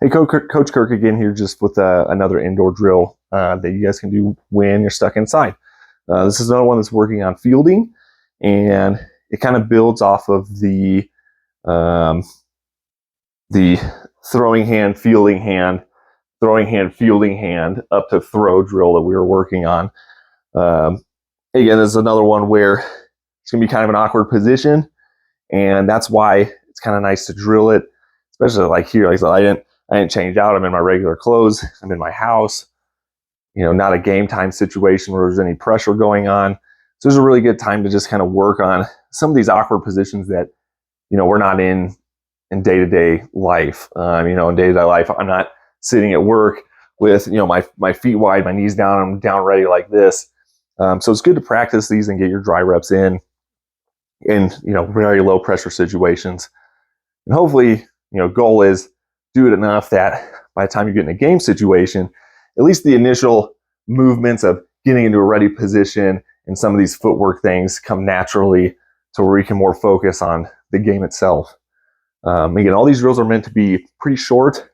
Hey, Coach Kirk again here, just with another indoor drill that you guys can do when you're stuck inside. This is another one that's working on fielding, and it kind of builds off of the throwing hand, fielding hand, throwing hand, fielding hand, up to throw drill that we were working on. Again, this is another one where it's going to be kind of an awkward position, and that's why it's kind of nice to drill it, especially like here. Like I said, I didn't change out. I'm in my regular clothes. I'm in my house. You know, not a game time situation where there's any pressure going on. So this is a really good time to just kind of work on some of these awkward positions that, you know, we're not in day-to-day life. You know, in day-to-day life, I'm not sitting at work with, you know, my feet wide, my knees down, I'm down ready like this. So it's good to practice these and get your dry reps in, you know, very low pressure situations. And hopefully, you know, goal is do it enough that by the time you get in a game situation, at least the initial movements of getting into a ready position and some of these footwork things come naturally to where you can more focus on the game itself. Again, all these drills are meant to be pretty short.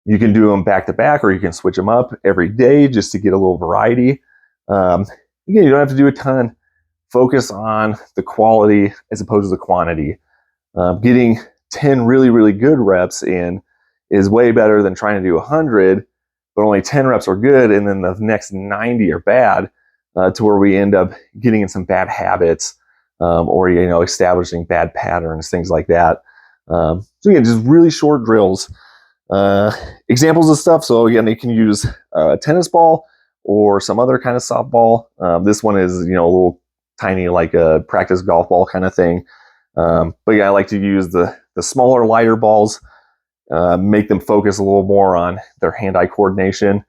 You can do them back to back, or you can switch them up every day just to get a little variety. Again, you don't have to do a ton. Focus on the quality as opposed to the quantity. Getting 10 really, really good reps in is way better than trying to do 100, but only 10 reps are good, and then the next 90 are bad, to where we end up getting in some bad habits, or, you know, establishing bad patterns, things like that. So again, just really short drills. Examples of stuff. So again, you can use a tennis ball or some other kind of softball. This one is, you know, a little tiny, like a practice golf ball kind of thing. But yeah, I like to use the smaller, lighter balls, make them focus a little more on their hand-eye coordination.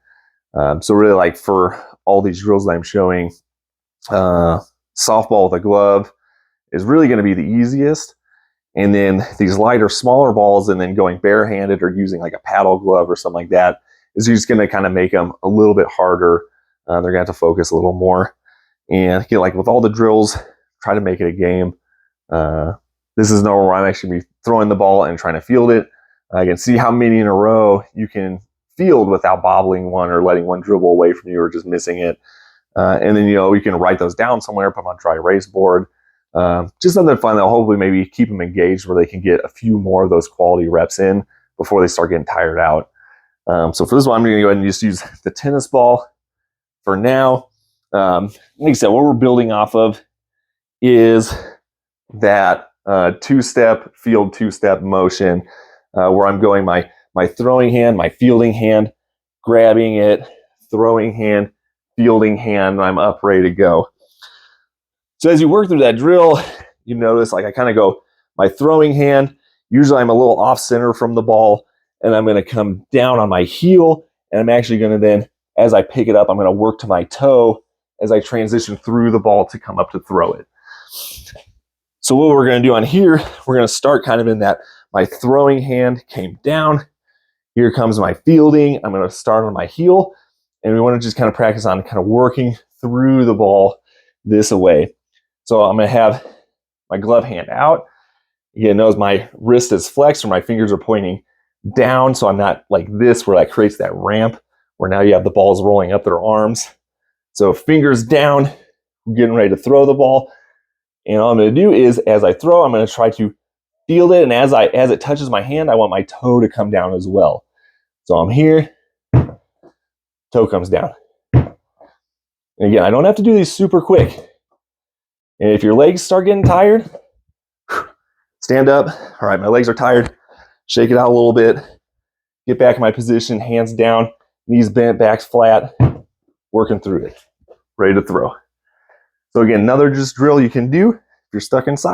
So really, like for all these drills that I'm showing, softball with a glove is really going to be the easiest. And then these lighter, smaller balls, and then going barehanded or using like a paddle glove or something like that, is just going to kind of make them a little bit harder. They're going to have to focus a little more. And again, like with all the drills, try to make it a game. This is nowhere where I'm actually be throwing the ball and trying to field it. I can see how many in a row you can field without bobbling one or letting one dribble away from you or just missing it. And then, you know, you can write those down somewhere, put them on a dry erase board. Just something fun that'll hopefully maybe keep them engaged where they can get a few more of those quality reps in before they start getting tired out. So for this one, I'm going to go ahead and just use the tennis ball for now. Like I said, what we're building off of is that two-step field, two-step motion, where I'm going my throwing hand, my fielding hand, grabbing it, throwing hand, fielding hand, and I'm up ready to go. So as you work through that drill, you notice like I kind of go my throwing hand. Usually I'm a little off center from the ball, and I'm going to come down on my heel, and I'm actually going to then, as I pick it up, I'm going to work to my toe as I transition through the ball to come up to throw it. So what we're going to do on here, we're going to start kind of in that my throwing hand came down. Here comes my fielding. I'm going to start on my heel, and we want to just kind of practice on kind of working through the ball this way. So I'm going to have my glove hand out. Again, notice my wrist is flexed or my fingers are pointing down, so I'm not like this where that creates that ramp where now you have the balls rolling up their arms. So fingers down, getting ready to throw the ball. And all I'm going to do is, as I throw, I'm going to try to field it, and as it touches my hand, I want my toe to come down as well. So I'm here, toe comes down. And again, I don't have to do these super quick. And if your legs start getting tired, stand up. All right, my legs are tired. Shake it out a little bit. Get back in my position, hands down, knees bent, backs flat, working through it. Ready to throw. So again, another just drill you can do if you're stuck inside.